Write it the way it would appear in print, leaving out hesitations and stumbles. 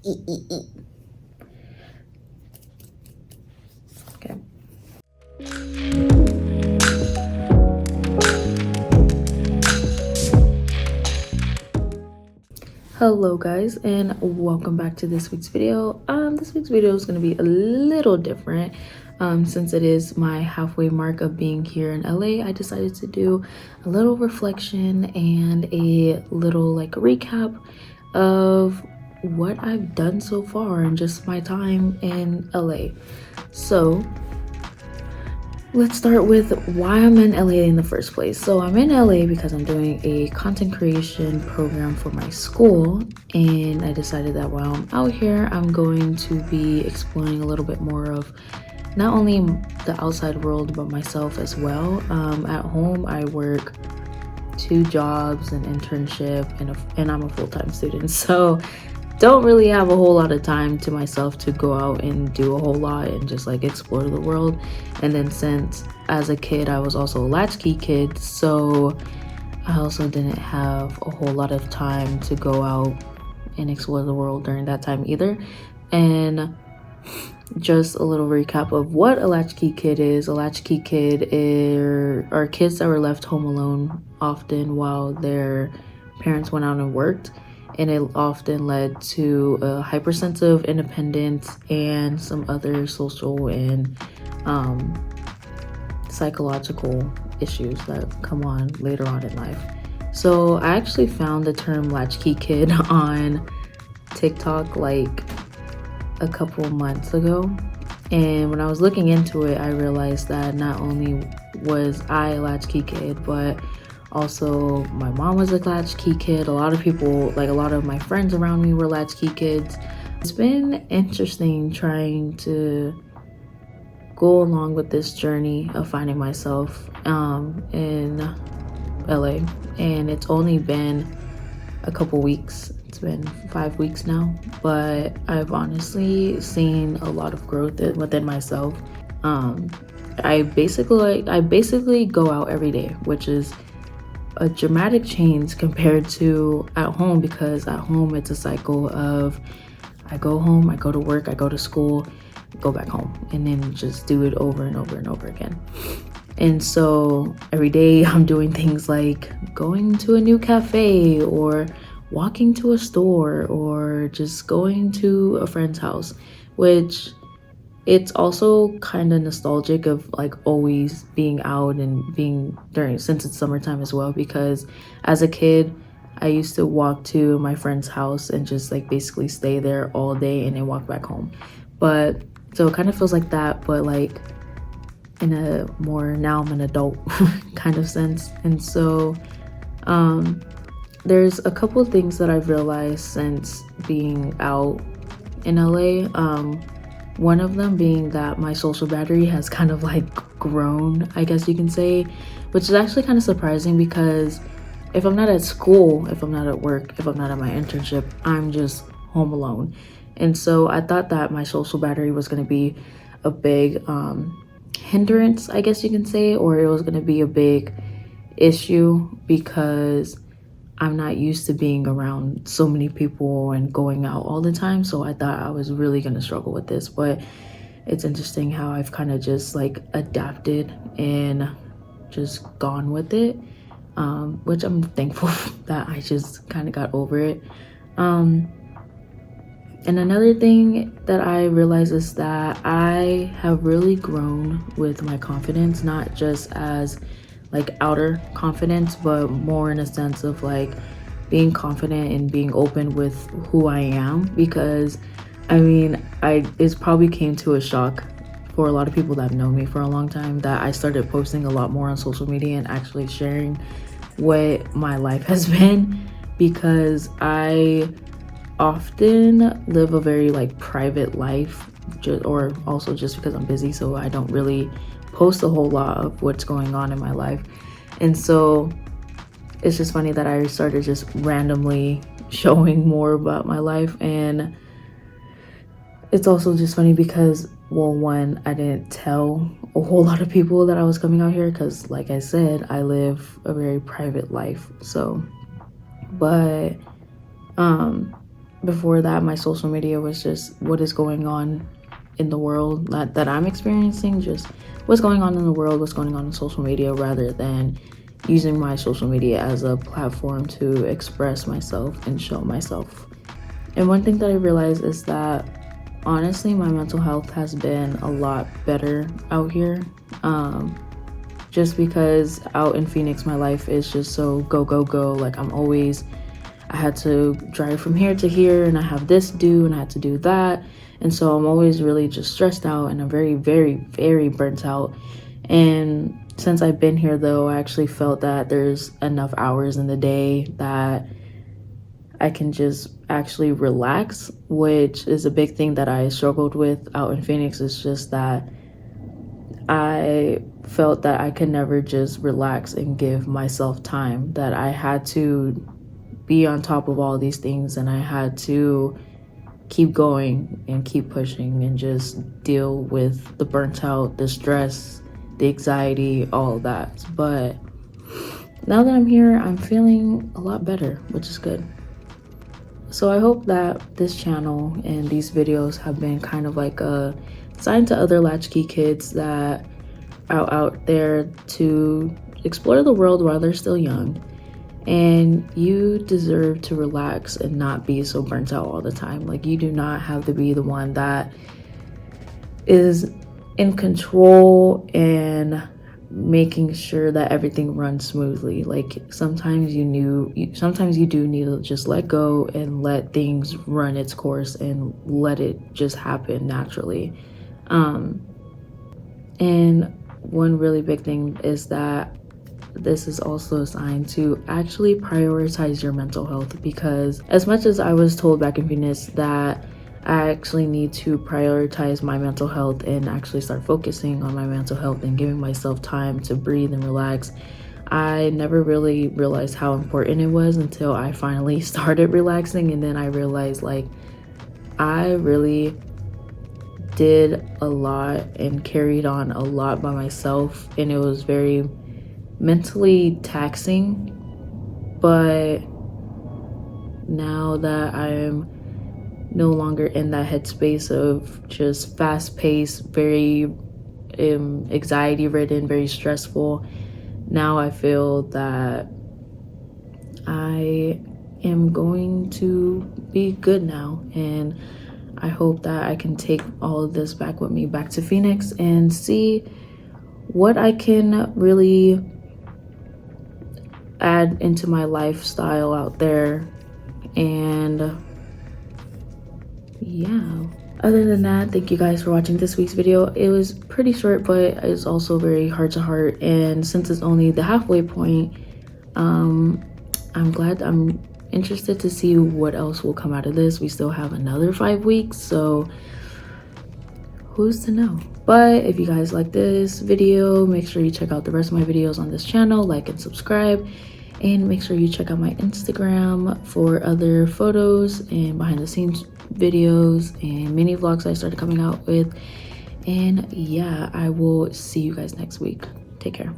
Okay. Hello guys, and welcome back to this week's video. This week's video is going to be a little different. Since it is my halfway mark of being here in LA, I decided to do a little reflection and a little like recap of what I've done so far and just my time in LA. So let's start with why I'm in LA in the first place. So I'm in LA because I'm doing a content creation program for my school, and I decided that while I'm out here, I'm going to be exploring a little bit more of not only the outside world, but myself as well. At home, I work 2 jobs, an internship, and I'm a full-time student. So don't really have a whole lot of time to myself to go out and do a whole lot and just like explore the world. And then since as a kid I was also a latchkey kid, so I also didn't have a whole lot of time to go out and explore the world during that time either. And just a little recap of what a latchkey kid is. A latchkey kid are kids that were left home alone often while their parents went out and worked, and it often led to a hypersensitive independence and some other social and psychological issues that come on later on in life. So I actually found the term latchkey kid on TikTok like a couple months ago, and when I was looking into it, I realized that not only was I a latchkey kid, but also my mom was a latchkey kid. A lot of people, like a lot of my friends around me, were latchkey kids. It's been interesting trying to go along with this journey of finding myself in LA, and it's only been a couple weeks. It's been 5 weeks now, but I've honestly seen a lot of growth within myself. I basically go out every day, which is a dramatic change compared to at home, because at home it's a cycle of I go home, I go to work, I go to school, go back home, and then just do it over and over and over again. And so every day I'm doing things like going to a new cafe or walking to a store or just going to a friend's house, which it's also kind of nostalgic of like always being out and being since it's summertime as well, because as a kid I used to walk to my friend's house and just like basically stay there all day and then walk back home. But so it kind of feels like that, but like in a more now I'm an adult kind of sense. And so there's a couple of things that I've realized since being out in LA. One of them being that my social battery has kind of like grown, I guess you can say, which is actually kind of surprising, because if I'm not at school, if I'm not at work, if I'm not at my internship, I'm just home alone. And so I thought that my social battery was going to be a big hindrance, I guess you can say, or it was going to be a big issue because I'm not used to being around so many people and going out all the time. So I thought I was really going to struggle with this, but it's interesting how I've kind of just like adapted and just gone with it, which I'm thankful that I just kind of got over it. And another thing that I realized is that I have really grown with my confidence, not just as like outer confidence, but more in a sense of like being confident and being open with who I am. Because I mean, it probably came to a shock for a lot of people that know me for a long time that I started posting a lot more on social media and actually sharing what my life has been, because I often live a very like private life, or also just because I'm busy, so I don't really post a whole lot of what's going on in my life. And so it's just funny that I started just randomly showing more about my life. And it's also just funny because, well, one, I didn't tell a whole lot of people that I was coming out here because, like I said, I live a very private life. So, but before that, my social media was just what is going on in the world that I'm experiencing, just what's going on in the world, what's going on in social media, rather than using my social media as a platform to express myself and show myself. And one thing that I realized is that honestly, my mental health has been a lot better out here. Just because out in Phoenix, my life is just so go, go, go. Like I had to drive from here to here and I have this to do and I had to do that. And so I'm always really just stressed out and I'm very, very, very burnt out. And since I've been here though, I actually felt that there's enough hours in the day that I can just actually relax, which is a big thing that I struggled with out in Phoenix. It's just that I felt that I could never just relax and give myself time, that I had to be on top of all these things and I had to keep going and keep pushing and just deal with the burnt out, the stress, the anxiety, all of that. But now that I'm here, I'm feeling a lot better, which is good. So I hope that this channel and these videos have been kind of like a sign to other latchkey kids that are out there to explore the world while they're still young. And you deserve to relax and not be so burnt out all the time. Like, you do not have to be the one that is in control and making sure that everything runs smoothly. Like, sometimes you do need to just let go and let things run its course and let it just happen naturally. And one really big thing is that this is also a sign to actually prioritize your mental health, because as much as I was told back in Venus that I actually need to prioritize my mental health and actually start focusing on my mental health and giving myself time to breathe and relax, I never really realized how important it was until I finally started relaxing. And then I realized, like, I really did a lot and carried on a lot by myself, and it was very mentally taxing. But now that I'm no longer in that headspace of just fast-paced, very anxiety-ridden, very stressful, now I feel that I am going to be good now. And I hope that I can take all of this back with me back to Phoenix and see what I can really add into my lifestyle out there. And yeah, other than that, thank you guys for watching this week's video. It was pretty short, but it's also very heart to heart, and since it's only the halfway point, I'm interested to see what else will come out of this. We still have another 5 weeks, so who's to know. But if you guys like this video, make sure you check out the rest of my videos on this channel, like and subscribe, and make sure you check out my Instagram for other photos and behind the scenes videos and mini vlogs I started coming out with. And yeah, I will see you guys next week. Take care.